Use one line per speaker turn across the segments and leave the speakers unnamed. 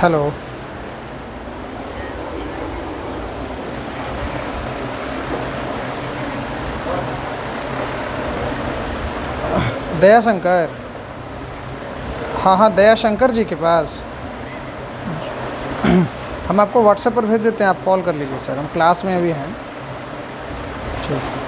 Hello. Daya Shankar. हाँ हाँ, दया शंकर जी के पास हम आपको व्हाट्सएप पर भेज देते हैं, आप कॉल कर लीजिए सर, हम क्लास में अभी हैं। ठीक।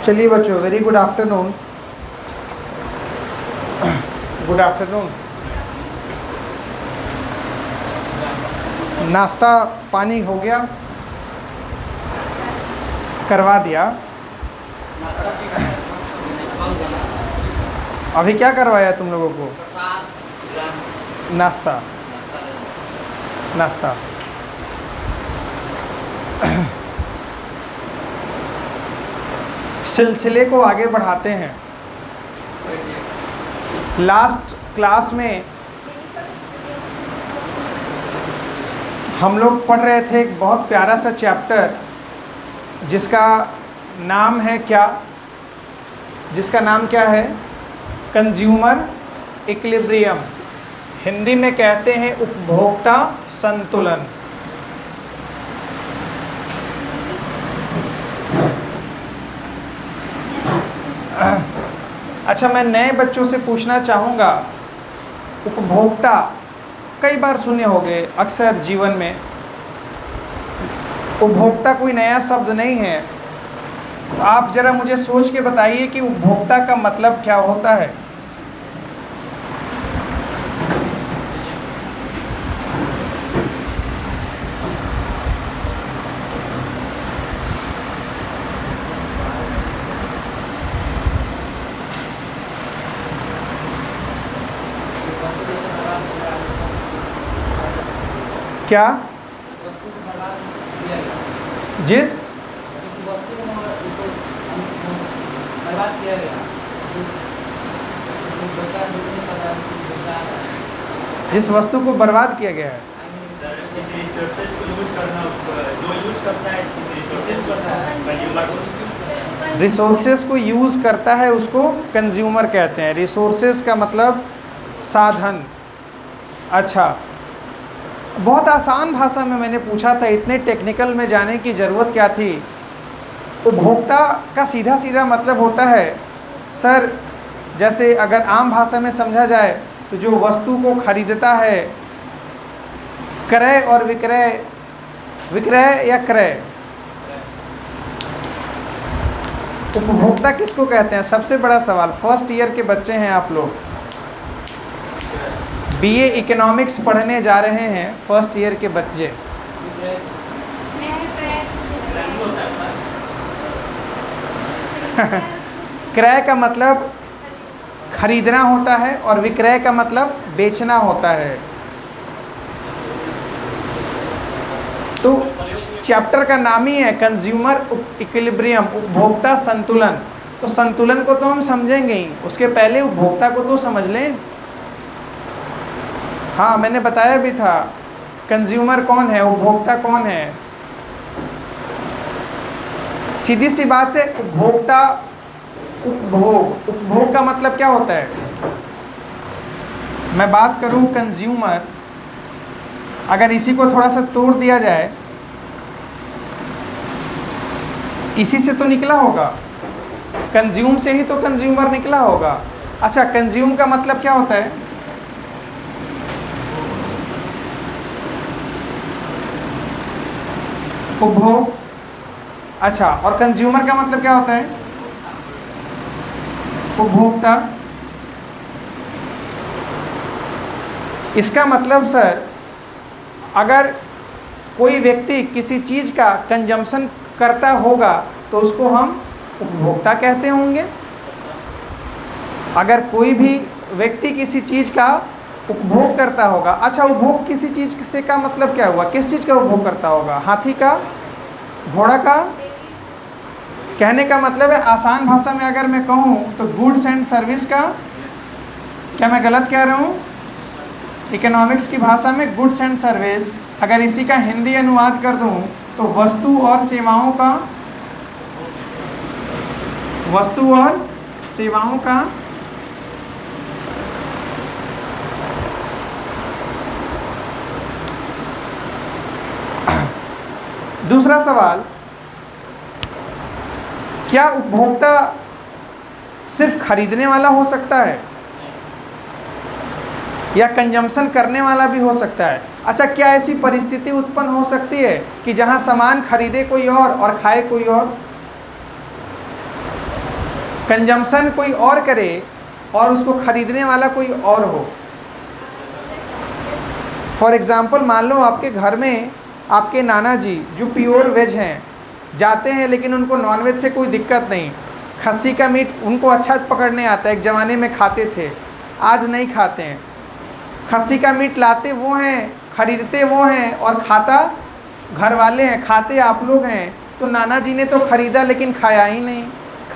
चलिए बच्चों, very good afternoon. Good afternoon. नाश्ता पानी हो गया? करवा दिया। अभी क्या करवाया तुम लोगों को? नाश्ता। नाश्ता। सिलसिले को आगे बढ़ाते हैं। लास्ट क्लास में हम लोग पढ़ रहे थे एक बहुत प्यारा सा चैप्टर जिसका नाम है क्या? जिसका नाम क्या है? Consumer equilibrium. हिंदी में कहते हैं उपभोक्ता संतुलन। अच्छा, मैं नए बच्चों से पूछना चाहूँगा, उपभोक्ता कई बार सुने होंगे अक्सर जीवन में। उपभोक्ता कोई नया शब्द नहीं है। तो आप ज़रा मुझे सोच के बताइए कि उपभोक्ता का मतलब क्या होता है? क्या? जिस जिस वस्तु को बर्बाद किया गया है। रिसोर्सेज को यूज़ करता है उसको कंज्यूमर कहते हैं। रिसोर्सेज का मतलब साधन। अच्छा, बहुत आसान भाषा में मैंने पूछा था, इतने टेक्निकल में जाने की ज़रूरत क्या थी? उपभोक्ता का सीधा सीधा मतलब होता है सर, जैसे अगर आम भाषा में समझा जाए तो जो वस्तु को खरीदता है, क्रय और विक्रय, विक्रय या क्रय। उपभोक्ता किसको कहते हैं? सबसे बड़ा सवाल। फर्स्ट ईयर के बच्चे हैं आप लोग, बीए इकोनॉमिक्स पढ़ने जा रहे हैं, फर्स्ट ईयर के बच्चे। क्रय का मतलब खरीदना होता है और विक्रय का मतलब बेचना होता है। तो चैप्टर का नाम ही है कंज्यूमर इक्विलिब्रियम, उपभोक्ता संतुलन। तो संतुलन को तो हम समझेंगे ही, उसके पहले उपभोक्ता को तो समझ लें। हाँ, मैंने बताया भी था कंज्यूमर कौन है, उपभोक्ता कौन है। सीधी सी बात है, उपभोक्ता उपभोग। उपभोग का मतलब क्या होता है? मैं बात करूं कंज्यूमर, अगर इसी को थोड़ा सा तोड़ दिया जाए इसी से तो निकला होगा, कंज्यूम से ही तो कंज्यूमर निकला होगा। अच्छा, कंज्यूम का मतलब क्या होता है? उपभोग। अच्छा, और कंज्यूमर का मतलब क्या होता है? उपभोक्ता। इसका मतलब सर, अगर कोई व्यक्ति किसी चीज़ का कंजम्पशन करता होगा तो उसको हम उपभोक्ता कहते होंगे। अगर कोई भी व्यक्ति किसी चीज़ का उपभोग करता होगा। अच्छा, उपभोग किसी चीज़ से का मतलब क्या हुआ? किस चीज़ का उपभोग करता होगा? हाथी का, घोड़ा का? कहने का मतलब है, आसान भाषा में अगर मैं कहूँ तो गुड्स एंड सर्विस का। क्या मैं गलत कह रहा हूँ? इकोनॉमिक्स की भाषा में गुड्स एंड सर्विस, अगर इसी का हिंदी अनुवाद कर दूँ तो वस्तु और सेवाओं का, वस्तु और सेवाओं का। दूसरा सवाल, क्या उपभोक्ता सिर्फ खरीदने वाला हो सकता है या कंजम्पशन करने वाला भी हो सकता है? अच्छा, क्या ऐसी परिस्थिति उत्पन्न हो सकती है कि जहां सामान खरीदे कोई और खाए कोई और? कंजम्पशन कोई और करे और उसको खरीदने वाला कोई और हो। फॉर एग्जाम्पल, मान लो आपके घर में आपके नाना जी जो प्योर वेज हैं जाते हैं, लेकिन उनको नॉनवेज से कोई दिक्कत नहीं। खस्सी का मीट उनको अच्छा पकड़ने आता है, एक ज़माने में खाते थे, आज नहीं खाते हैं। खस्सी का मीट लाते वो हैं, खरीदते वो हैं और खाता घर वाले हैं, खाते आप लोग हैं। तो नाना जी ने तो खरीदा लेकिन खाया ही नहीं।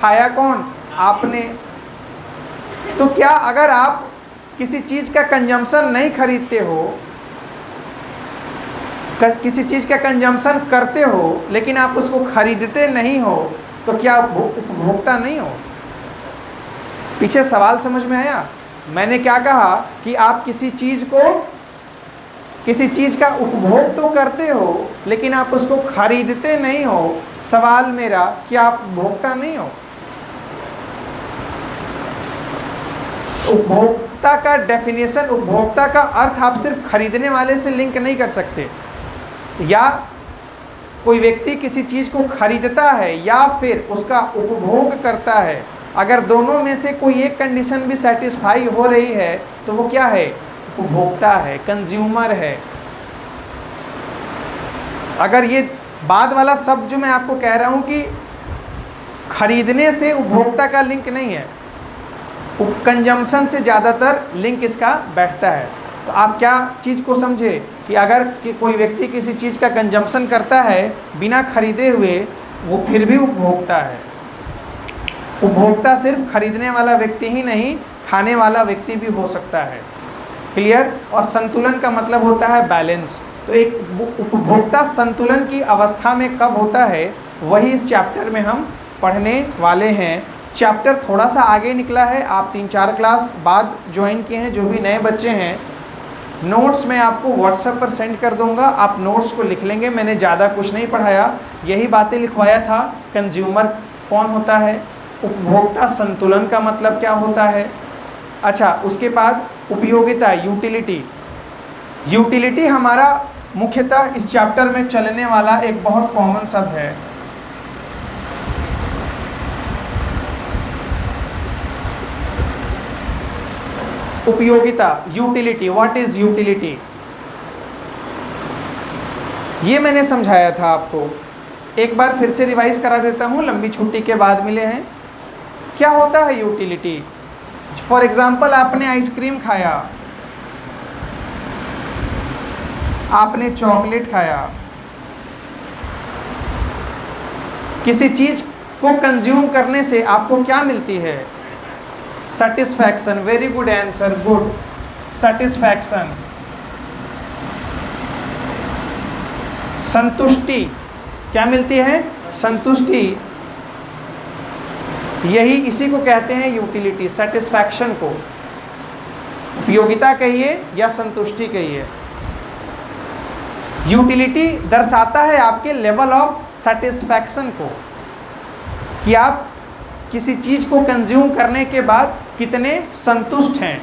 खाया कौन? आपने। तो क्या अगर आप किसी चीज़ का कंजम्पशन नहीं खरीदते हो, किसी चीज़ का कंजम्पशन करते हो लेकिन आप उसको खरीदते नहीं हो, तो क्या उपभोक्ता नहीं हो? पीछे सवाल समझ में आया? मैंने क्या कहा कि आप किसी चीज़ का उपभोग तो करते हो लेकिन आप उसको खरीदते नहीं हो। सवाल मेरा, क्या आप उपभोक्ता नहीं हो? उपभोक्ता का डेफिनेशन, उपभोक्ता का अर्थ आप सिर्फ खरीदने वाले से लिंक नहीं कर सकते। या कोई व्यक्ति किसी चीज़ को खरीदता है या फिर उसका उपभोग करता है, अगर दोनों में से कोई एक कंडीशन भी सेटिस्फाई हो रही है तो वो क्या है? उपभोक्ता है, कंज्यूमर है। अगर ये बाद वाला शब्द जो मैं आपको कह रहा हूँ कि खरीदने से उपभोक्ता का लिंक नहीं है, कंजम्पशन से ज़्यादातर लिंक इसका बैठता है। तो आप क्या चीज़ को समझे कि अगर कोई व्यक्ति किसी चीज़ का कंजम्पशन करता है बिना खरीदे हुए, वो फिर भी उपभोक्ता है। उपभोक्ता सिर्फ खरीदने वाला व्यक्ति ही नहीं, खाने वाला व्यक्ति भी हो सकता है। क्लियर? और संतुलन का मतलब होता है बैलेंस। तो एक उपभोक्ता संतुलन की अवस्था में कब होता है, वही इस चैप्टर में हम पढ़ने वाले हैं। चैप्टर थोड़ा सा आगे निकला है, आप 3-4 क्लास बाद ज्वाइन किए हैं। जो भी नए बच्चे हैं, नोट्स मैं आपको व्हाट्सएप पर सेंड कर दूंगा, आप नोट्स को लिख लेंगे। मैंने ज़्यादा कुछ नहीं पढ़ाया, यही बातें लिखवाया था। कंज्यूमर कौन होता है, उपभोक्ता संतुलन का मतलब क्या होता है। अच्छा, उसके बाद उपयोगिता, यूटिलिटी। यूटिलिटी हमारा मुख्यतः इस चैप्टर में चलने वाला एक बहुत कॉमन शब्द है। उपयोगिता, यूटिलिटी। What is utility? ये मैंने समझाया था आपको, एक बार फिर से रिवाइज करा देता हूँ, लंबी छुट्टी के बाद मिले हैं। क्या होता है यूटिलिटी? फॉर एग्जाम्पल, आपने आइसक्रीम खाया, आपने चॉकलेट खाया, किसी चीज को कंज्यूम करने से आपको क्या मिलती है? Satisfaction. Very good answer, good. Satisfaction, संतुष्टि। क्या मिलती है? संतुष्टि। यही इसी को कहते हैं यूटिलिटी, सेटिस्फैक्शन को। उपयोगिता कहिए या संतुष्टि कहिए, यूटिलिटी दर्शाता है आपके लेवल ऑफ सेटिस्फैक्शन को। कि आप किसी चीज़ को कंज्यूम करने के बाद कितने संतुष्ट हैं।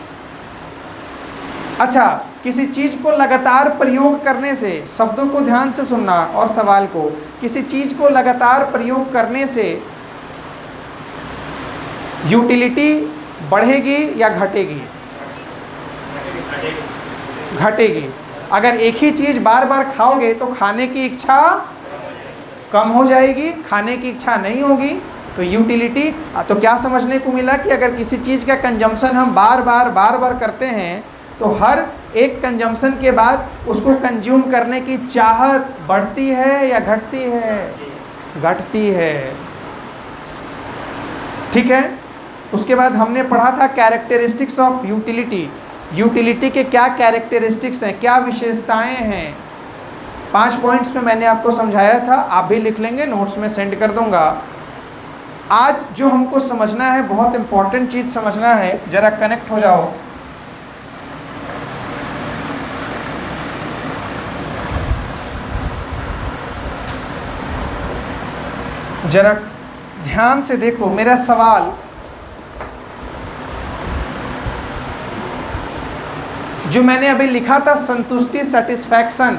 अच्छा, किसी चीज़ को लगातार प्रयोग करने से, शब्दों को ध्यान से सुनना और सवाल को, किसी चीज़ को लगातार प्रयोग करने से यूटिलिटी बढ़ेगी या घटेगी? घटेगी। अगर एक ही चीज़ बार बार खाओगे तो खाने की इच्छा कम हो जाएगी, खाने की इच्छा नहीं होगी, तो यूटिलिटी। तो क्या समझने को मिला कि अगर किसी चीज़ का कंजम्पशन हम बार बार करते हैं तो हर एक कंजम्पशन के बाद उसको कंज्यूम करने की चाहत बढ़ती है या घटती है? घटती है। ठीक है। उसके बाद हमने पढ़ा था कैरेक्टरिस्टिक्स ऑफ यूटिलिटी। यूटिलिटी के क्या कैरेक्टरिस्टिक्स हैं, क्या विशेषताएं हैं? 5 पॉइंट्स में मैंने आपको समझाया था, आप भी लिख लेंगे, नोट्स में सेंड कर दूंगा। आज जो हमको समझना है, बहुत इंपॉर्टेंट चीज़ समझना है, ज़रा कनेक्ट हो जाओ। जरा ध्यान से देखो मेरा सवाल। जो मैंने अभी लिखा था संतुष्टि, सेटिस्फैक्शन,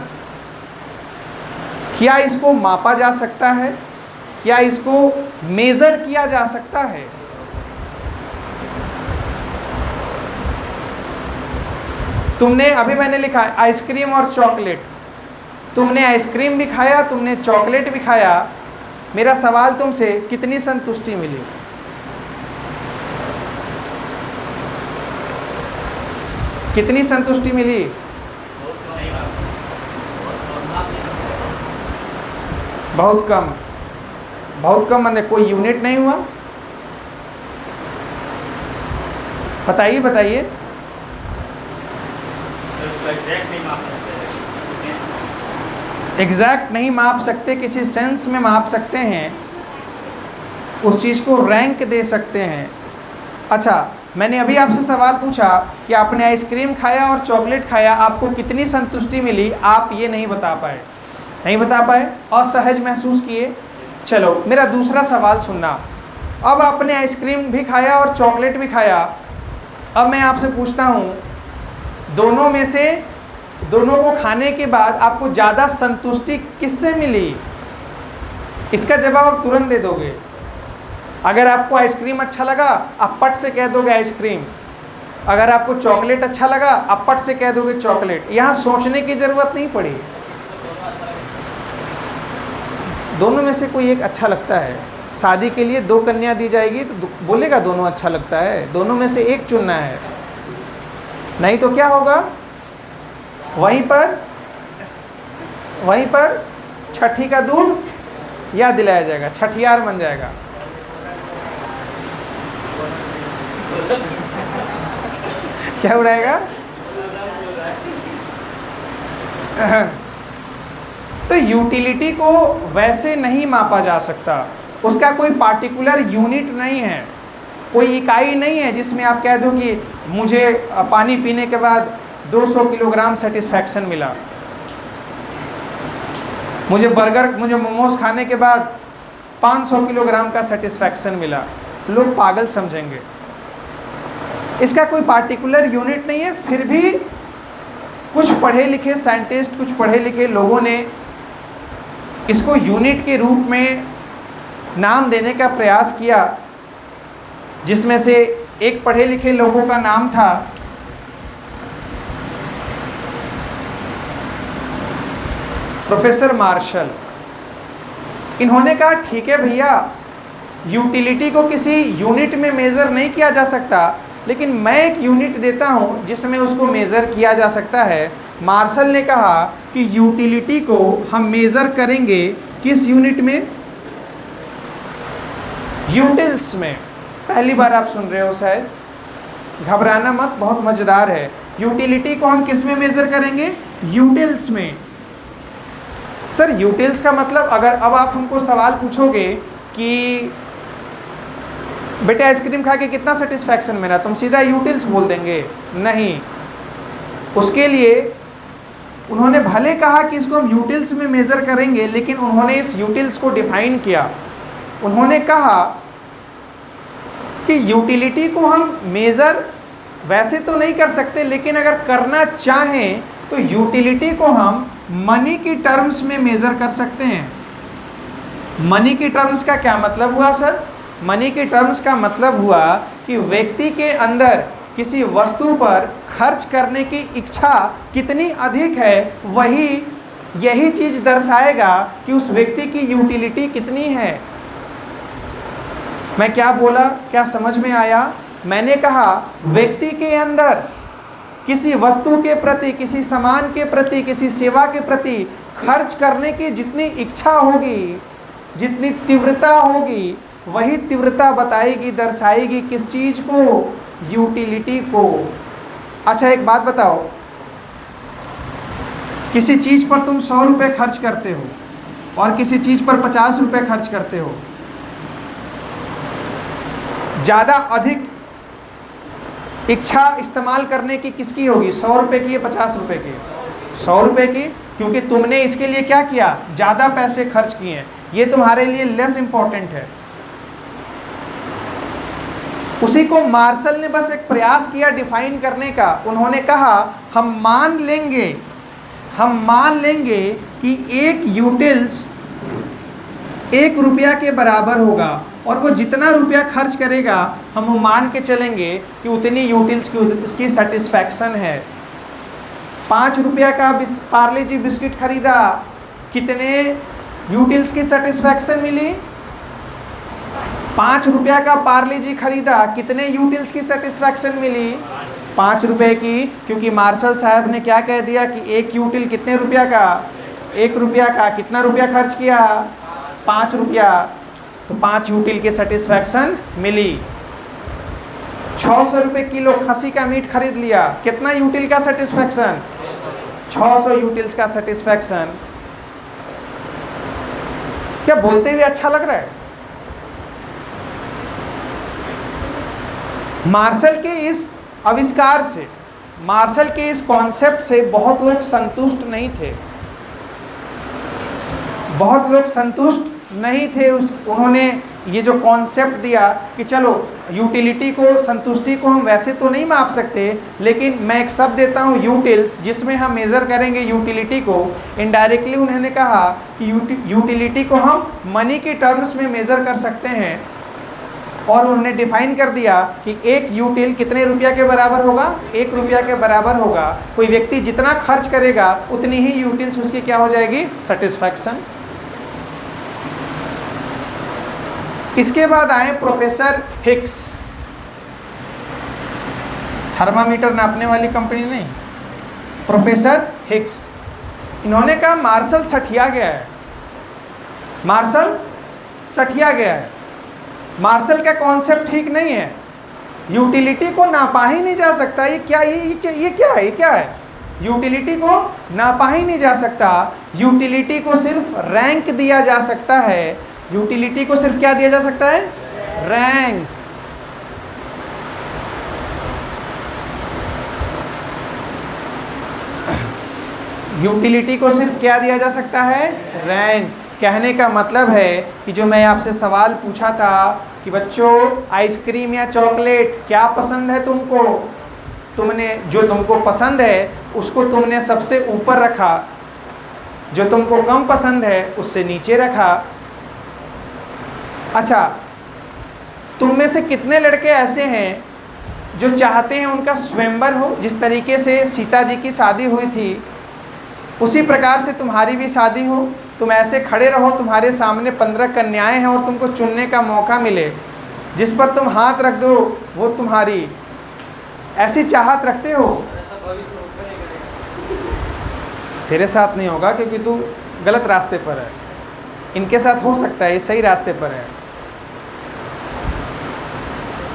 क्या इसको मापा जा सकता है? क्या इसको मेजर किया जा सकता है? तुमने अभी मैंने लिखा आइसक्रीम और चॉकलेट। तुमने आइसक्रीम भी खाया, तुमने चॉकलेट भी खाया। मेरा सवाल तुमसे, कितनी संतुष्टि मिली? कितनी संतुष्टि मिली? बहुत कम। बहुत कम माने कोई यूनिट नहीं हुआ? बताइए बताइए। एग्जैक्ट नहीं माप सकते, किसी सेंस में माप सकते हैं, उस चीज़ को रैंक दे सकते हैं। अच्छा, मैंने अभी आपसे सवाल पूछा कि आपने आइसक्रीम खाया और चॉकलेट खाया, आपको कितनी संतुष्टि मिली? आप ये नहीं बता पाए, नहीं बता पाए, असहज महसूस किए। चलो मेरा दूसरा सवाल सुनना। अब आपने आइसक्रीम भी खाया और चॉकलेट भी खाया। अब मैं आपसे पूछता हूँ, दोनों में से, दोनों को खाने के बाद आपको ज़्यादा संतुष्टि किससे मिली? इसका जवाब आप तुरंत दे दोगे। अगर आपको आइसक्रीम अच्छा लगा, आप पट से कह दोगे आइसक्रीम। अगर आपको चॉकलेट अच्छा लगा, आप पट से कह दोगे चॉकलेट। यहाँ सोचने की ज़रूरत नहीं पड़ी। दोनों में से कोई एक अच्छा लगता है। शादी के लिए 2 कन्या दी जाएगी तो बोलेगा दोनों अच्छा लगता है। दोनों में से एक चुनना है, नहीं तो क्या होगा? वहीं पर छठी का दूध याद दिलाया जाएगा, छठियार बन जाएगा। क्या उड़ाएगा? तो यूटिलिटी को वैसे नहीं मापा जा सकता। उसका कोई पार्टिकुलर यूनिट नहीं है, कोई इकाई नहीं है जिसमें आप कह दो कि मुझे पानी पीने के बाद 200 किलोग्राम सेटिस्फैक्शन मिला, मुझे मोमोज खाने के बाद 500 किलोग्राम का सेटिस्फैक्शन मिला। लोग पागल समझेंगे। इसका कोई पार्टिकुलर यूनिट नहीं है। फिर भी कुछ पढ़े लिखे साइंटिस्ट, कुछ पढ़े लिखे लोगों ने इसको यूनिट के रूप में नाम देने का प्रयास किया, जिसमें से एक पढ़े लिखे लोगों का नाम था प्रोफेसर मार्शल। इन्होंने कहा ठीक है भैया, यूटिलिटी को किसी यूनिट में मेज़र नहीं किया जा सकता, लेकिन मैं एक यूनिट देता हूं जिसमें उसको मेज़र किया जा सकता है। मार्शल ने कहा कि यूटिलिटी को हम मेज़र करेंगे किस यूनिट में? यूटिल्स में। पहली बार आप सुन रहे हो शायद, घबराना मत, बहुत मज़ेदार है। यूटिलिटी को हम किस में मेज़र करेंगे? यूटिल्स में। सर यूटिल्स का मतलब, अगर अब आप हमको सवाल पूछोगे कि बेटे आइसक्रीम खा के कितना सेटिस्फैक्शन मिला, तुम सीधा यूटिल्स बोल देंगे? नहीं। उसके लिए उन्होंने भले कहा कि इसको हम यूटिल्स में मेज़र करेंगे, लेकिन उन्होंने इस यूटिल्स को डिफाइन किया। उन्होंने कहा कि यूटिलिटी को हम मेज़र वैसे तो नहीं कर सकते, लेकिन अगर करना चाहें तो यूटिलिटी को हम मनी की टर्म्स में मेज़र कर सकते हैं। मनी की टर्म्स का क्या मतलब हुआ सर? मनी के टर्म्स का मतलब हुआ कि व्यक्ति के अंदर किसी वस्तु पर खर्च करने की इच्छा कितनी अधिक है, यही चीज़ दर्शाएगा कि उस व्यक्ति की यूटिलिटी कितनी है। मैं क्या बोला, क्या समझ में आया? मैंने कहा व्यक्ति के अंदर किसी वस्तु के प्रति, किसी सामान के प्रति, किसी सेवा के प्रति खर्च करने की जितनी इच्छा होगी, जितनी तीव्रता होगी, वही तीव्रता बताएगी, दर्शाएगी किस चीज़ को? यूटिलिटी को। अच्छा एक बात बताओ, किसी चीज़ पर तुम 100 रुपये खर्च करते हो और किसी चीज़ पर 50 रुपये खर्च करते हो, ज़्यादा अधिक इच्छा इस्तेमाल करने की किसकी होगी? 100 रुपये की या 50 रुपये की? 100 रुपये की, क्योंकि तुमने इसके लिए क्या किया? ज़्यादा पैसे खर्च किए हैं। ये तुम्हारे लिए लेस इम्पॉर्टेंट है। उसी को मार्शल ने बस एक प्रयास किया डिफाइन करने का। उन्होंने कहा हम मान लेंगे कि एक यूटिल्स 1 रुपया के बराबर होगा और वो जितना रुपया खर्च करेगा हम वो मान के चलेंगे कि उतनी यूटिल्स की उसकी सेटिस्फैक्शन है। 5 रुपया का पार्ले जी बिस्किट खरीदा, कितने यूटिल्स की सेटिस्फैक्शन मिली? 5 रुपया का पार्ले जी खरीदा, कितने यूटिल्स की सेटिस्फैक्शन मिली? 5 रुपये की, क्योंकि मार्शल साहब ने क्या कह दिया कि एक यूटिल कितने रुपया का? 1 रुपया का। कितना रुपया खर्च किया? 5 रुपया। तो 5 यूटिल की सेटिस्फैक्शन मिली। 600 रुपये किलो खसी का मीट खरीद लिया, कितना यूटिल का सेटिस्फैक्शन? 600 यूटिल्स का सेटिस्फैक्शन। क्या बोलते हुए अच्छा लग रहा है? मार्शल के इस आविष्कार से, मार्शल के इस कॉन्सेप्ट से बहुत लोग संतुष्ट नहीं थे। बहुत लोग संतुष्ट नहीं थे। उन्होंने ये जो कॉन्सेप्ट दिया कि चलो यूटिलिटी को, संतुष्टि को हम वैसे तो नहीं माप सकते, लेकिन मैं एक शब्द देता हूँ यूटिल्स, जिसमें हम मेज़र करेंगे यूटिलिटी को। इनडायरेक्टली उन्होंने कहा कि यूटिलिटी को हम मनी के टर्म्स में मेज़र कर सकते हैं। और उन्होंने डिफाइन कर दिया कि एक यूटिल कितने रुपया के बराबर होगा? 1 रुपया के बराबर होगा। कोई व्यक्ति जितना खर्च करेगा उतनी ही यूटिल्स उसकी क्या हो जाएगी? सेटिस्फैक्शन। इसके बाद आए प्रोफेसर हिक्स। थर्मामीटर नापने वाली कंपनी नहीं, प्रोफेसर हिक्स। इन्होंने कहा मार्शल सठिया गया है, मार्शल सठिया गया है। मार्शल का कॉन्सेप्ट ठीक नहीं है। यूटिलिटी को नापा ही नहीं जा सकता। ये क्या है? यूटिलिटी को नापा ही नहीं जा सकता। यूटिलिटी को सिर्फ रैंक दिया जा सकता है। यूटिलिटी को सिर्फ क्या दिया जा सकता है? रैंक। यूटिलिटी को सिर्फ क्या दिया जा सकता है? रैंक। कहने का मतलब है कि जो मैं आपसे सवाल पूछा था कि बच्चों आइसक्रीम या चॉकलेट क्या पसंद है तुमको, तुमने जो तुमको पसंद है उसको तुमने सबसे ऊपर रखा, जो तुमको कम पसंद है उससे नीचे रखा। अच्छा, तुम में से कितने लड़के ऐसे हैं जो चाहते हैं उनका स्वयंवर हो? जिस तरीके से सीता जी की शादी हुई थी उसी प्रकार से तुम्हारी भी शादी हो। तुम ऐसे खड़े रहो, तुम्हारे सामने 15 कन्याएं हैं और तुमको चुनने का मौका मिले, जिस पर तुम हाथ रख दो वो तुम्हारी। ऐसी चाहत रखते हो? तेरे साथ नहीं होगा क्योंकि तू गलत रास्ते पर है। इनके साथ हो सकता है, ये सही रास्ते पर है।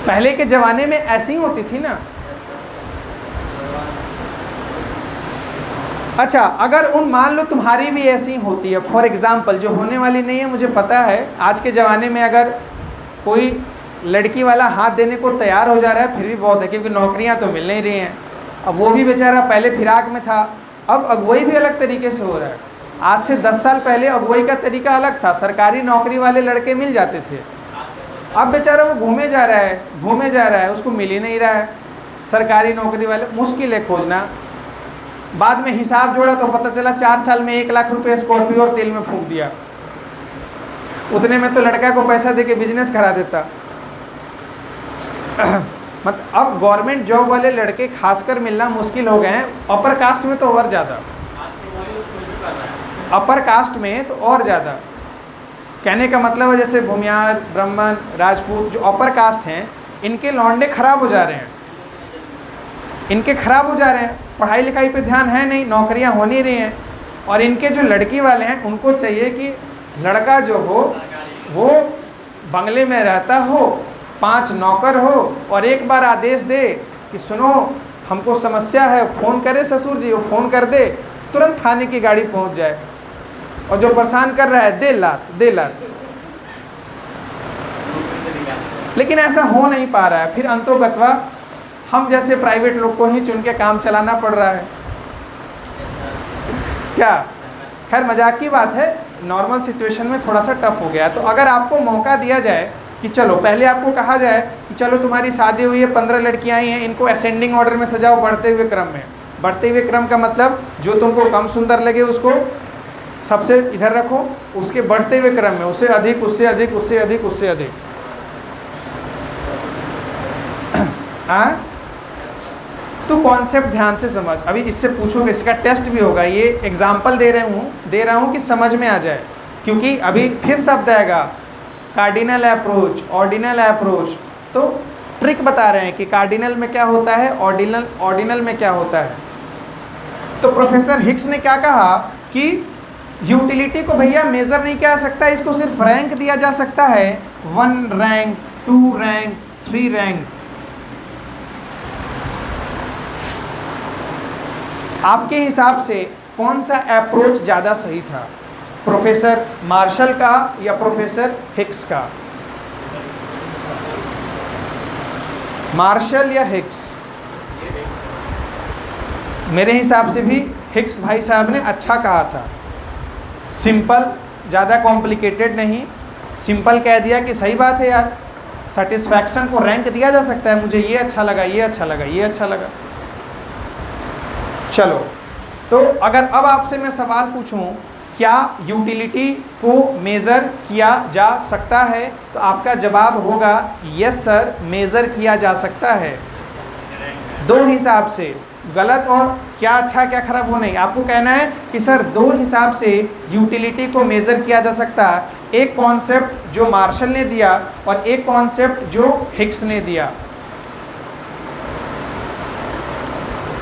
पहले के ज़माने में ऐसी ही होती थी ना। अच्छा, अगर मान लो तुम्हारी भी ऐसी होती है, फॉर एग्ज़ाम्पल, जो होने वाली नहीं है मुझे पता है। आज के ज़माने में अगर कोई लड़की वाला हाथ देने को तैयार हो जा रहा है फिर भी बहुत है, क्योंकि नौकरियां तो मिल नहीं रही हैं। अब वो भी बेचारा पहले फिराक में था, अब अगुवाई भी अलग तरीके से हो रहा है। आज से 10 साल पहले अगुवाई का तरीका अलग था, सरकारी नौकरी वाले लड़के मिल जाते थे। अब बेचारा वो घूमे जा रहा है, उसको मिल ही नहीं रहा है। सरकारी नौकरी वाले मुश्किल है खोजना। बाद में हिसाब जोड़ा तो पता चला 4 साल में 1 लाख रुपए स्कॉर्पियो और तेल में फूंक दिया। उतने में तो लड़का को पैसा दे के बिजनेस करा देता। मतलब अब गवर्नमेंट जॉब वाले लड़के खासकर मिलना मुश्किल हो गए हैं। अपर कास्ट में तो और ज़्यादा, अपर कास्ट में तो और ज़्यादा। कहने का मतलब है जैसे भूमियार, ब्राह्मण, राजपूत जो अपर कास्ट हैं, इनके लौंडे खराब हो जा रहे हैं, इनके खराब हो जा रहे हैं। पढ़ाई लिखाई पे ध्यान है नहीं, नौकरियां हो नहीं रही हैं। और इनके जो लड़की वाले हैं उनको चाहिए कि लड़का जो हो वो बंगले में रहता हो, 5 नौकर हो, और एक बार आदेश दे कि सुनो हमको समस्या है, फ़ोन करे ससुर जी, वो फ़ोन कर दे, तुरंत थाने की गाड़ी पहुंच जाए। और जो परेशान कर रहा है दे लात। लेकिन ऐसा हो नहीं पा रहा है। फिर अंतोगत्वा हम जैसे प्राइवेट लोग को ही चुन के काम चलाना पड़ रहा है। क्या, खैर मजाक की बात है, नॉर्मल सिचुएशन में थोड़ा सा टफ हो गया। तो अगर आपको मौका दिया जाए कि चलो, पहले आपको कहा जाए कि चलो तुम्हारी शादी हुई है, 15 लड़कियां आई हैं, इनको असेंडिंग ऑर्डर में सजाओ, बढ़ते हुए क्रम में। बढ़ते हुए क्रम का मतलब जो तुमको कम सुंदर लगे उसको सबसे इधर रखो, उसके बढ़ते हुए क्रम में उससे अधिक, उससे अधिक, उससे अधिक, उससे अधिक। हाँ, तो कॉन्सेप्ट ध्यान से समझ। अभी इससे पूछोगे, इसका टेस्ट भी होगा, ये एग्जाम्पल दे रहा हूँ कि समझ में आ जाए। क्योंकि अभी फिर शब्द आएगा कार्डिनल अप्रोच, ऑर्डिनल अप्रोच। तो ट्रिक बता रहे हैं कि कार्डिनल में क्या होता है, ऑर्डिनल में क्या होता है। तो प्रोफेसर हिक्स ने क्या कहा कि यूटिलिटी को भैया मेज़र नहीं किया जा सकता, इसको सिर्फ रैंक दिया जा सकता है। 1 रैंक, 2 रैंक, 3 रैंक। आपके हिसाब से कौन सा अप्रोच ज़्यादा सही था, प्रोफेसर मार्शल का या प्रोफेसर हिक्स का? मार्शल या हिक्स? मेरे हिसाब से भी हिक्स भाई साहब ने अच्छा कहा था। सिंपल, ज़्यादा कॉम्प्लिकेटेड नहीं, सिंपल कह दिया कि सही बात है यार, सेटिस्फैक्शन को रैंक दिया जा सकता है, मुझे ये अच्छा लगा, ये अच्छा लगा, ये अच्छा लगा। चलो, तो अगर अब आपसे मैं सवाल पूछूं क्या यूटिलिटी को मेज़र किया जा सकता है, तो आपका जवाब होगा यस सर, मेज़र किया जा सकता है। 2 हिसाब से, गलत और क्या अच्छा क्या खराब, वो नहीं। आपको कहना है कि सर 2 हिसाब से यूटिलिटी को मेज़र किया जा सकता है। एक कॉन्सेप्ट जो मार्शल ने दिया और एक कॉन्सेप्ट जो हिक्स ने दिया।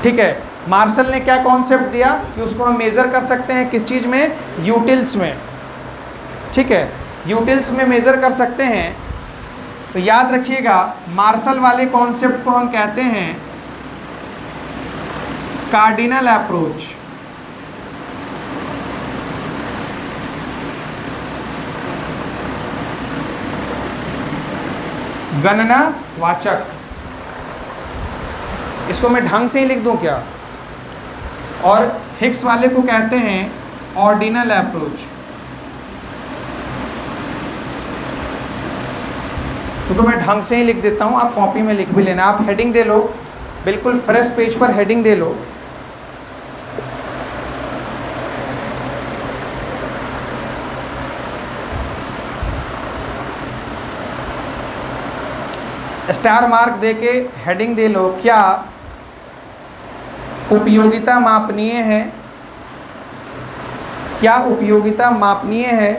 ठीक है, मार्शल ने क्या कॉन्सेप्ट दिया कि उसको हम मेज़र कर सकते हैं किस चीज़ में, यूटिल्स में। ठीक है, यूटिल्स में मेज़र कर सकते हैं। तो याद रखिएगा, मार्शल वाले कॉन्सेप्ट को हम कहते हैं कार्डिनल अप्रोच। गणना वाचक। इसको मैं ढंग से ही लिख दूं क्या? और हिक्स वाले को कहते हैं ऑर्डिनल अप्रोच। तो मैं ढंग से ही लिख देता हूं, आप कॉपी में लिख भी लेना। आप हेडिंग दे लो, बिल्कुल फ्रेश पेज पर हेडिंग दे लो। स्टार मार्क दे के हेडिंग दे लो, क्या उपयोगिता मापनीय है? क्या उपयोगिता मापनीय है?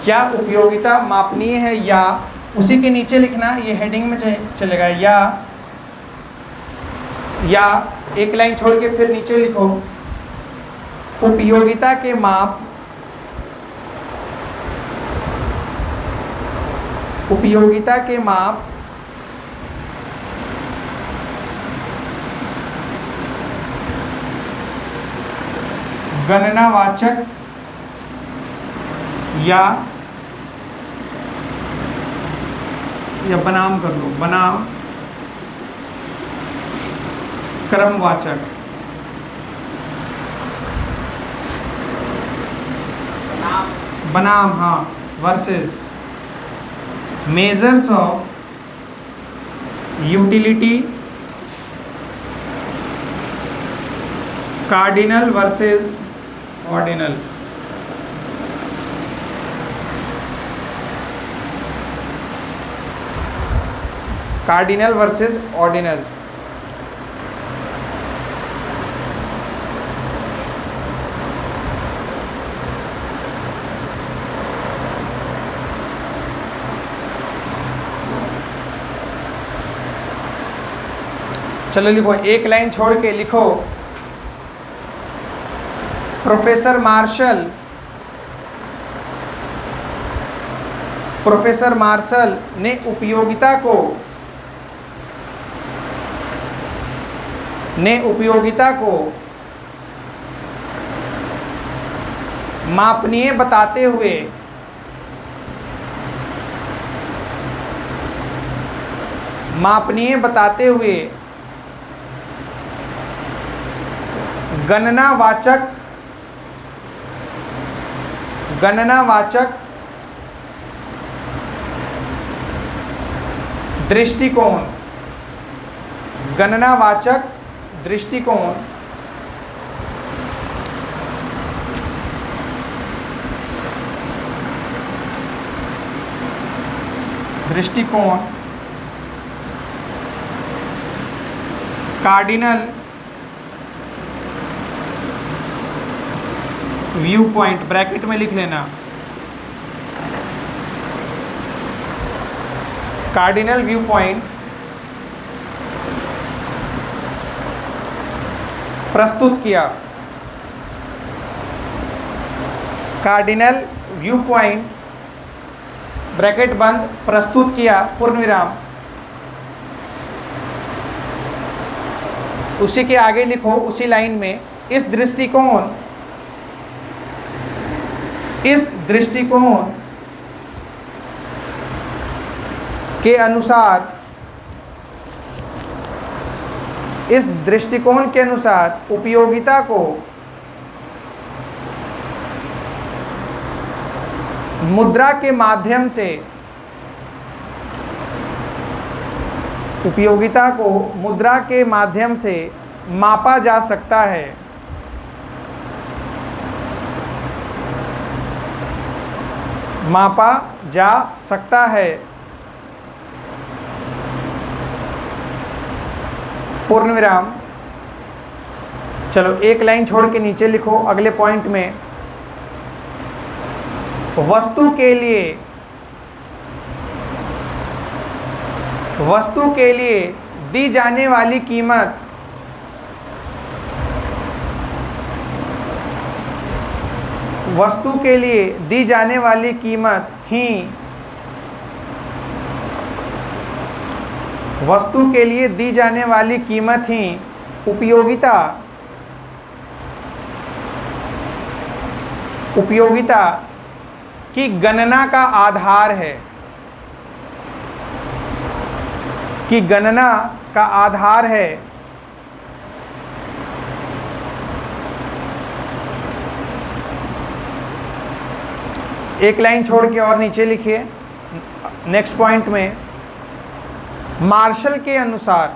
क्या उपयोगिता मापनीय है, या उसी के नीचे लिखना, ये हेडिंग में चलेगा, या एक लाइन छोड़ के फिर नीचे लिखो उपयोगिता के माप, उपयोगिता के माप गणनावाचक या बनाम कर लो, बनाम क्रमवाचक। बनाम, हाँ, versus measures of utility, cardinal versus ordinal. Cardinal versus ordinal. चलो लिखो, एक लाइन छोड़ के लिखो। प्रोफेसर मार्शल ने उपयोगिता को मापनीय बताते हुए गणनावाचक दृष्टिकोण कार्डिनल व्यू पॉइंट, ब्रैकेट में लिख लेना, कार्डिनल व्यू पॉइंट प्रस्तुत किया। कार्डिनल व्यू पॉइंट ब्रैकेट बंद प्रस्तुत किया, पूर्ण विराम। उसी के आगे लिखो, उसी लाइन में, इस दृष्टिकोण के अनुसार उपयोगिता को मुद्रा के माध्यम से मापा जा सकता है। पूर्ण विराम। चलो एक लाइन छोड़ के नीचे लिखो, अगले पॉइंट में, वस्तु के लिए दी जाने वाली कीमत ही उपयोगिता की गणना का आधार है। एक लाइन छोड़ के और नीचे लिखिए, नेक्स्ट पॉइंट में, मार्शल के अनुसार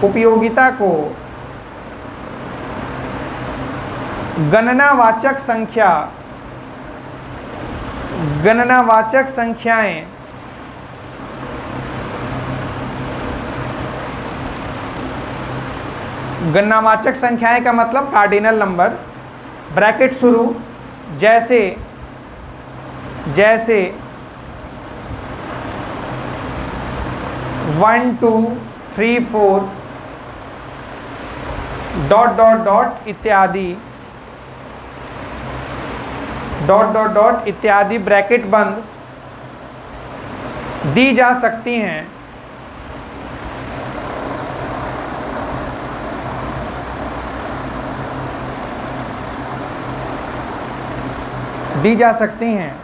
उपयोगिता को गणनावाचक संख्याएं का मतलब कार्डिनल नंबर, ब्रैकेट शुरू, जैसे 1 2 3 4 डॉट डॉट डॉट इत्यादि, डॉट डॉट डॉट इत्यादि ब्रैकेट बंद दी जा सकती हैं दी जा सकती हैं।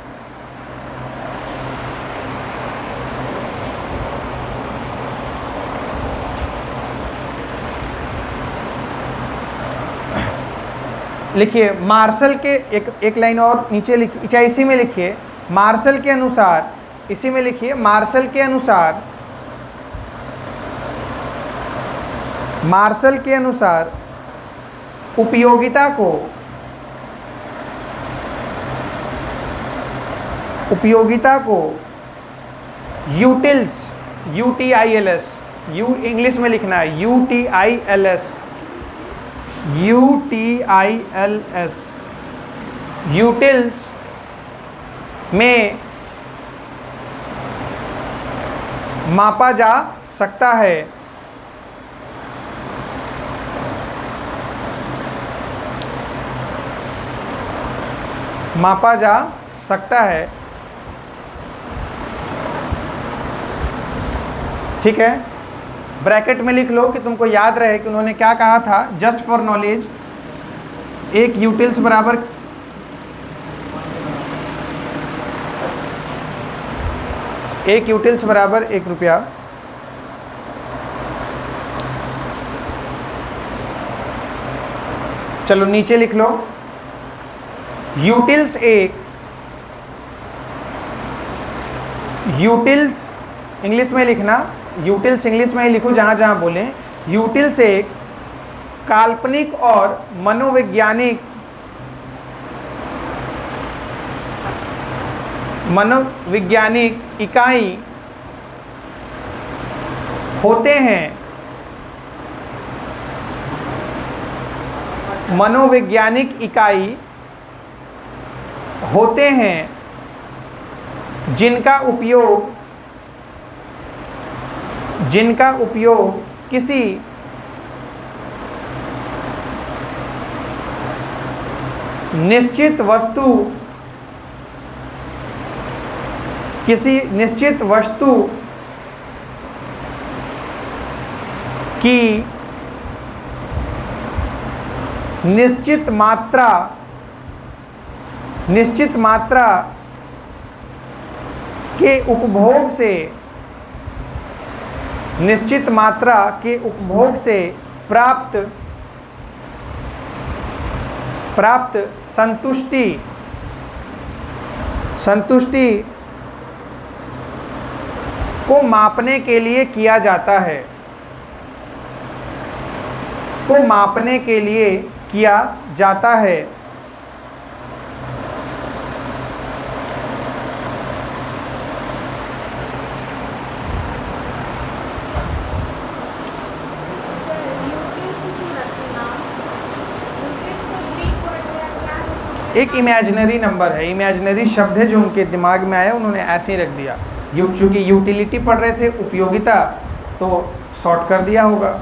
लिखिए मार्शल के एक लाइन और नीचे लिखिए, चाहे इसी में लिखिए, मार्शल के अनुसार, इसी में लिखिए मार्शल के अनुसार, मार्शल के अनुसार उपयोगिता को, उपयोगिता को यूटिल्स, UTILS, यू इंग्लिश में लिखना है UTILS, UTILS, यूटिल्स में मापा जा सकता है। मापा जा सकता है, ठीक है। ब्रैकेट में लिख लो कि तुमको याद रहे कि उन्होंने क्या कहा था, जस्ट फॉर नॉलेज। एक यूटिल्स बराबर ₹1। चलो नीचे लिख लो, यूटिल्स एक, यूटिल्स इंग्लिश में लिखना, यूटिल्स इंग्लिश में ही लिखो जहाँ जहाँ बोलें। यूटिल्स एक काल्पनिक और मनोवैज्ञानिक, मनोवैज्ञानिक इकाई होते हैं, मनोवैज्ञानिक इकाई होते हैं जिनका उपयोग किसी निश्चित वस्तु की निश्चित मात्रा के उपभोग से प्राप्त संतुष्टि को मापने के लिए किया जाता है, को मापने के लिए किया जाता है। एक इमेजिनरी नंबर है, इमेजिनरी शब्द है जो उनके दिमाग में आया, उन्होंने ऐसे ही रख दिया। चूँकि यूटिलिटी पढ़ रहे थे, उपयोगिता, तो शॉर्ट कर दिया होगा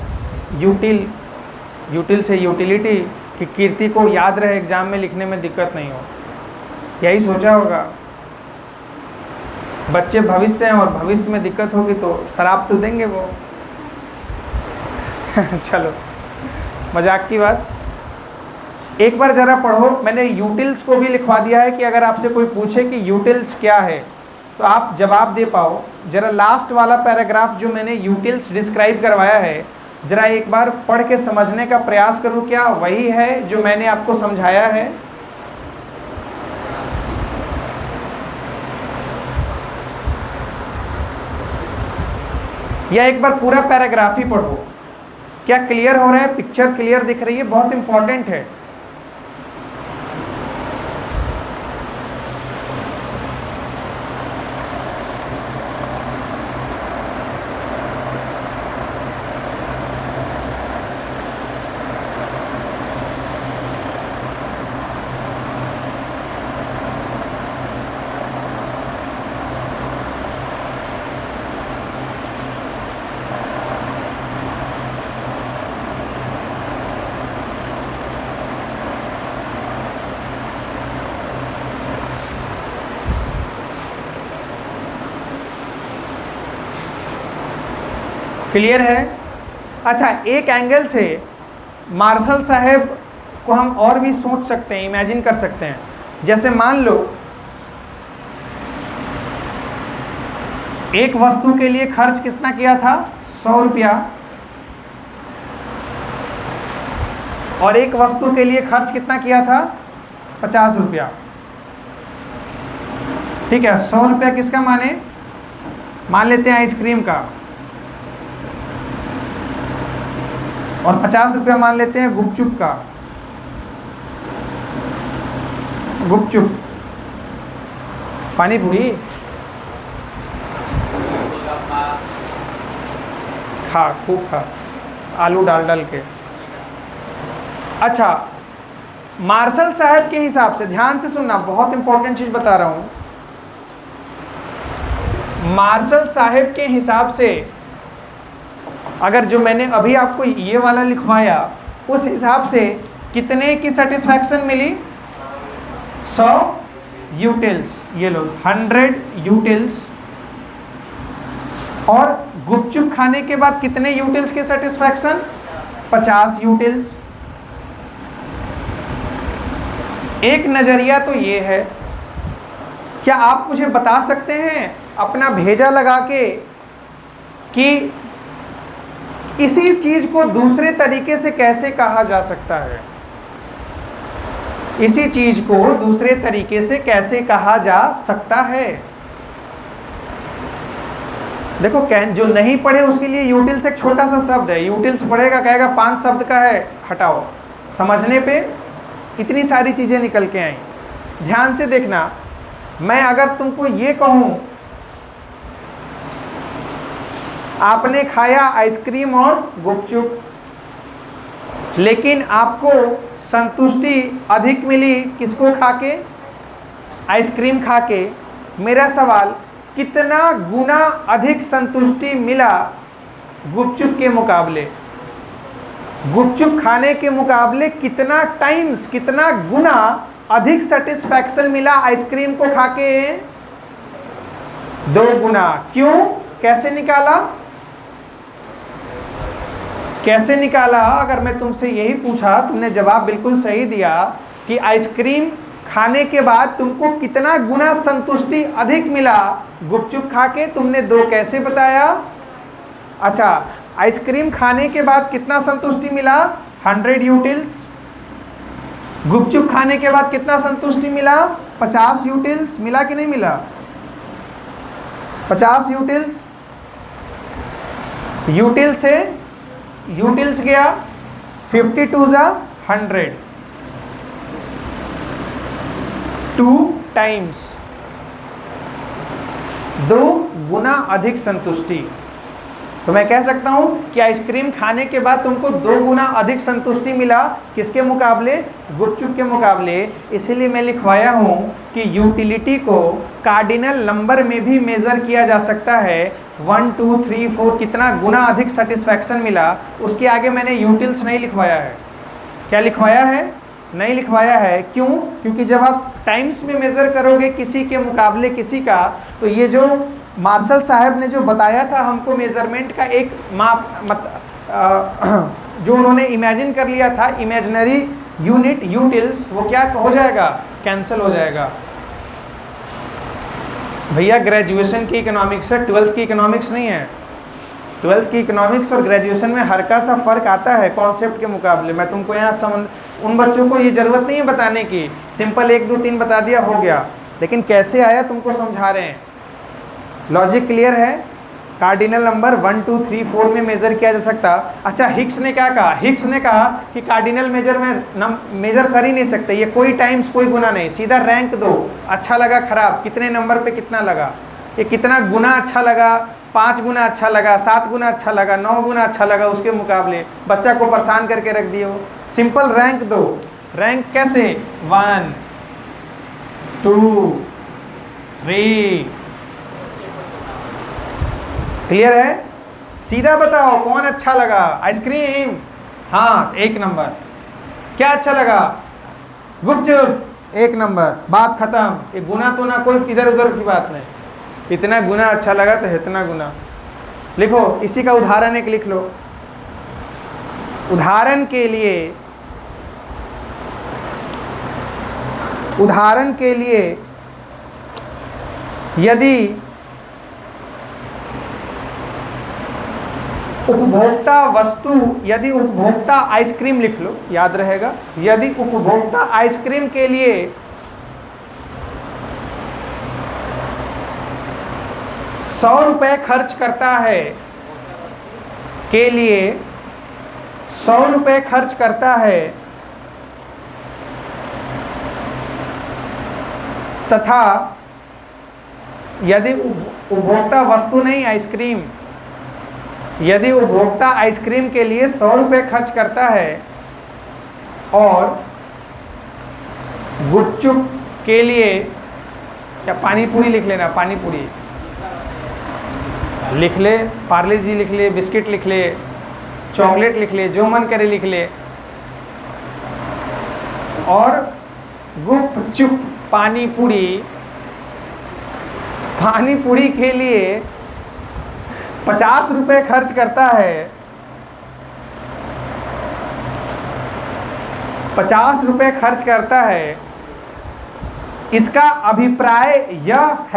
यूटिल से यूटिलिटी, कि कीर्ति को याद रहे, एग्जाम में लिखने में दिक्कत नहीं हो, यही सोचा होगा। बच्चे भविष्य हैं और भविष्य में दिक्कत होगी तो शराब तो देंगे वो। चलो मजाक की बात, एक बार ज़रा पढ़ो। मैंने यूटिल्स को भी लिखवा दिया है कि अगर आपसे कोई पूछे कि यूटिल्स क्या है तो आप जवाब दे पाओ। ज़रा लास्ट वाला पैराग्राफ जो मैंने यूटिल्स डिस्क्राइब करवाया है, ज़रा एक बार पढ़ के समझने का प्रयास करूँ, क्या वही है जो मैंने आपको समझाया है? या एक बार पूरा पैराग्राफ ही पढ़ो, क्या क्लियर हो रहा है? पिक्चर क्लियर दिख रही है? बहुत इंपॉर्टेंट है। क्लियर है? अच्छा, एक एंगल से मार्शल साहब को हम और भी सोच सकते हैं, इमेजिन कर सकते हैं। जैसे मान लो एक वस्तु के लिए खर्च कितना किया था, 100 रुपया, और एक वस्तु के लिए खर्च कितना किया था, 50 रुपया। ठीक है, 100 रुपया किसका माने, मान लेते हैं आइसक्रीम का, और 50 रुपया मान लेते हैं गुपचुप का। गुपचुप, पानी पूरी खा, खूब खा, आलू डाल डाल के। अच्छा, मार्शल साहब के हिसाब से, ध्यान से सुनना, बहुत इंपॉर्टेंट चीज बता रहा हूं। मार्शल साहब के हिसाब से अगर जो मैंने अभी आपको ये वाला लिखवाया, उस हिसाब से कितने की सेटिस्फैक्शन मिली, 100 यूटिल्स, ये लो 100 यूटिल्स। और गुपचुप खाने के बाद कितने यूटिल्स के सेटिस्फैक्शन, 50 यूटिल्स। एक नजरिया तो ये है। क्या आप मुझे बता सकते हैं अपना भेजा लगा के कि इसी चीज को दूसरे तरीके से कैसे कहा जा सकता है? इसी चीज को दूसरे तरीके से कैसे कहा जा सकता है? देखो, जो नहीं पढ़े उसके लिए यूटिल्स एक छोटा सा शब्द है। यूटिल्स पढ़ेगा, कहेगा 5 शब्द का है, हटाओ। समझने पे इतनी सारी चीजें निकल के आई। ध्यान से देखना, मैं अगर तुमको ये कहूं, आपने खाया आइसक्रीम और गुपचुप, लेकिन आपको संतुष्टि अधिक मिली किसको खा के, आइसक्रीम खा के। मेरा सवाल, कितना गुना अधिक संतुष्टि मिला गुपचुप के मुकाबले? गुपचुप खाने के मुकाबले कितना टाइम्स, कितना गुना अधिक सेटिस्फैक्शन मिला आइसक्रीम को खा के? 2 गुना। क्यों? कैसे निकाला? कैसे निकाला? अगर मैं तुमसे यही पूछा, तुमने जवाब बिल्कुल सही दिया कि आइसक्रीम खाने के बाद तुमको कितना गुना संतुष्टि अधिक मिला गुपचुप खा के, तुमने 2 कैसे बताया? अच्छा, आइसक्रीम खाने के बाद कितना संतुष्टि मिला, 100 यूटिल्स। गुपचुप खाने के बाद कितना संतुष्टि मिला, 50 यूटिल्स। मिला कि नहीं मिला? 50 यूटिल्स। यूटिल से यूटिल्स गया, 52 जा 100, 2 टाइम्स, 2 गुना अधिक संतुष्टि। तो मैं कह सकता हूं कि आइसक्रीम खाने के बाद तुमको 2 गुना अधिक संतुष्टि मिला, किसके मुकाबले, गुपचुप के मुकाबले। इसीलिए मैं लिखवाया हूं कि यूटिलिटी को कार्डिनल नंबर में भी मेजर किया जा सकता है। 1 2 3 4 कितना गुना अधिक सेटिस्फैक्शन मिला, उसके आगे मैंने यूटिल्स नहीं लिखवाया है। क्या लिखवाया है? नहीं लिखवाया है। क्यों? क्योंकि जब आप टाइम्स में मेजर करोगे किसी के मुकाबले किसी का, तो ये जो मार्शल साहब ने जो बताया था हमको मेजरमेंट का एक जो उन्होंने इमेजिन कर लिया था, इमेजिनरी यूनिट यूटिल्स, वो क्या हो जाएगा, कैंसिल हो जाएगा। भैया ग्रेजुएशन की इकोनॉमिक्स है, 12th की इकोनॉमिक्स नहीं है। 12th की इकोनॉमिक्स और ग्रेजुएशन में हल्का सा फर्क आता है कॉन्सेप्ट के मुकाबले। मैं तुमको यहाँ उन बच्चों को ये ज़रूरत नहीं है बताने की, सिंपल 1 2 3 बता दिया, हो गया। लेकिन कैसे आया तुमको समझा रहे हैं। लॉजिक क्लियर है? कार्डिनल नंबर 1 2 3 4 में मेजर किया जा सकता। अच्छा, हिग्स ने क्या कहा? हिग्स ने कहा कि कार्डिनल मेजर में मेजर कर ही नहीं सकते, ये कोई टाइम्स कोई गुना नहीं, सीधा रैंक दो, अच्छा लगा खराब, कितने नंबर पे कितना लगा, ये कितना गुना अच्छा लगा, 5 गुना अच्छा लगा, 7 गुना अच्छा लगा, 9 गुना अच्छा लगा, उसके मुकाबले बच्चा को परेशान करके रख दिए हो। सिंपल रैंक दो। रैंक कैसे? 1 2 3। क्लियर है? सीधा बताओ कौन अच्छा लगा? आइसक्रीम, हाँ 1 नंबर। क्या अच्छा लगा? गुपचुप 1 नंबर, बात खत्म। ये गुना तो ना कोई इधर उधर की बात नहीं, इतना गुना अच्छा लगा तो इतना गुना। लिखो, इसी का उदाहरण एक लिख लो। उदाहरण के लिए यदि उपभोक्ता आइसक्रीम लिख लो, याद रहेगा। यदि उपभोक्ता आइसक्रीम के लिए 100 रुपये खर्च करता है, के लिए 100 रुपये खर्च करता है, तथा यदि उपभोक्ता वस्तु नहीं आइसक्रीम, यदि उपभोक्ता आइसक्रीम के लिए 100 रुपये खर्च करता है और गुपचुप के लिए, या पानी पूरी लिख लेना, पानी पूरी लिख ले, पार्ले जी लिख ले, बिस्किट लिख ले, चॉकलेट लिख ले, जो मन करे लिख ले, और गुपचुप पानी पूरी के लिए 50 रुपये खर्च करता है, 50 रुपये खर्च करता है। इसका अभिप्राय यह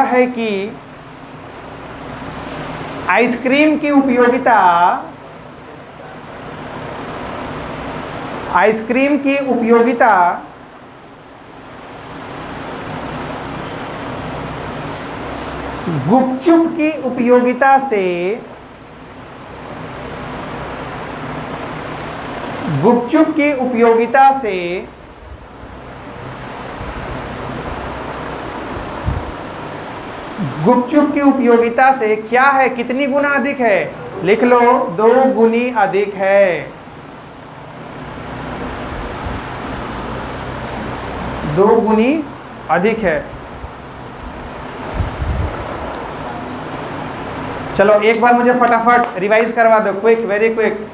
है कि आइसक्रीम की उपयोगिता गुपचुप की उपयोगिता से क्या है, कितनी गुना अधिक है? लिख लो, 2 गुनी अधिक है। 2 गुनी अधिक है। चलो एक बार मुझे फटाफट रिवाइज करवा दो, क्विक, वेरी क्विक।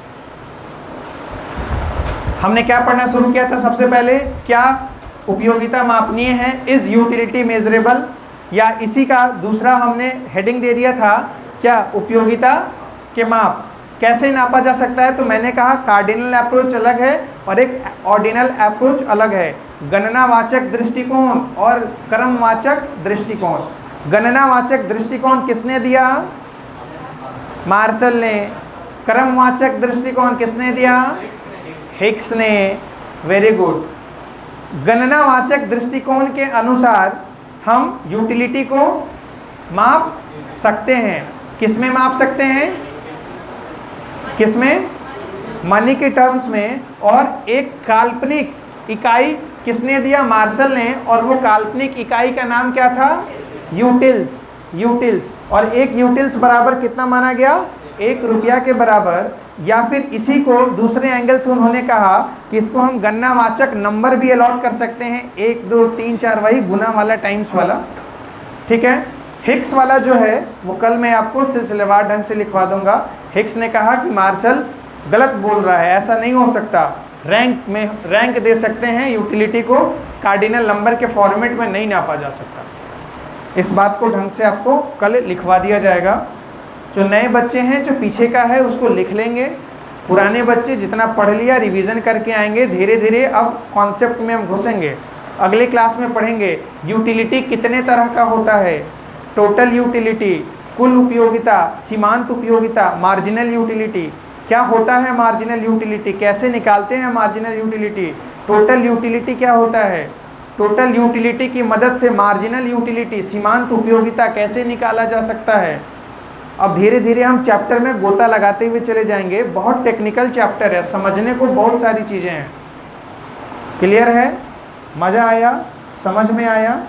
हमने क्या पढ़ना शुरू किया था सबसे पहले? क्या उपयोगिता मापनीय है? Is utility measurable? या इसी का दूसरा हमने हेडिंग दे दिया था, क्या उपयोगिता के माप कैसे नापा जा सकता है? तो मैंने कहा कार्डिनल अप्रोच अलग है और एक ऑर्डिनल अप्रोच अलग है। गणनावाचक दृष्टिकोण और क्रमवाचक दृष्टिकोण। गणनावाचक दृष्टिकोण किसने दिया? मार्शल ने। क्रमवाचक दृष्टिकोण किसने दिया? हिक्स ने। Very good. गणनावाचक दृष्टिकोण के अनुसार हम यूटिलिटी को माप सकते हैं। किसमें माप सकते हैं? किसमें? मनी के टर्म्स में। और एक काल्पनिक इकाई किसने दिया? मार्शल ने। और वो काल्पनिक इकाई का नाम क्या था? यूटिल्स। और एक यूटिल्स बराबर कितना माना गया? 1 रुपया के बराबर। या फिर इसी को दूसरे एंगल से उन्होंने कहा कि इसको हम गणनावाचक नंबर भी अलॉट कर सकते हैं, 1 2 3 4, वही गुना वाला टाइम्स वाला। ठीक है। हिक्स वाला जो है वो कल मैं आपको सिलसिलेवार ढंग से लिखवा दूंगा। हिक्स ने कहा कि मार्शल गलत बोल रहा है, ऐसा नहीं हो सकता। रैंक दे सकते हैं, यूटिलिटी को कार्डिनल नंबर के फॉर्मेट में नहीं नापा जा सकता। इस बात को ढंग से आपको कल लिखवा दिया जाएगा। जो नए बच्चे हैं, जो पीछे का है उसको लिख लेंगे। पुराने बच्चे जितना पढ़ लिया रिवीजन करके आएंगे। धीरे धीरे अब कॉन्सेप्ट में हम घुसेंगे। अगले क्लास में पढ़ेंगे यूटिलिटी कितने तरह का होता है। टोटल यूटिलिटी, कुल उपयोगिता, सीमांत उपयोगिता, मार्जिनल यूटिलिटी। क्या होता है मार्जिनल यूटिलिटी? कैसे निकालते हैं मार्जिनल यूटिलिटी? टोटल यूटिलिटी क्या होता है? टोटल यूटिलिटी की मदद से मार्जिनल यूटिलिटी, सीमांत उपयोगिता कैसे निकाला जा सकता है? अब धीरे धीरे हम चैप्टर में गोता लगाते हुए चले जाएंगे। बहुत टेक्निकल चैप्टर है, समझने को बहुत सारी चीज़ें हैं। क्लियर है? मज़ा आया? समझ में आया?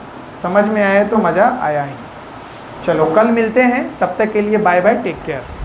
समझ में आया तो मज़ा आया ही। चलो कल मिलते हैं, तब तक के लिए बाय बाय, टेक केयर।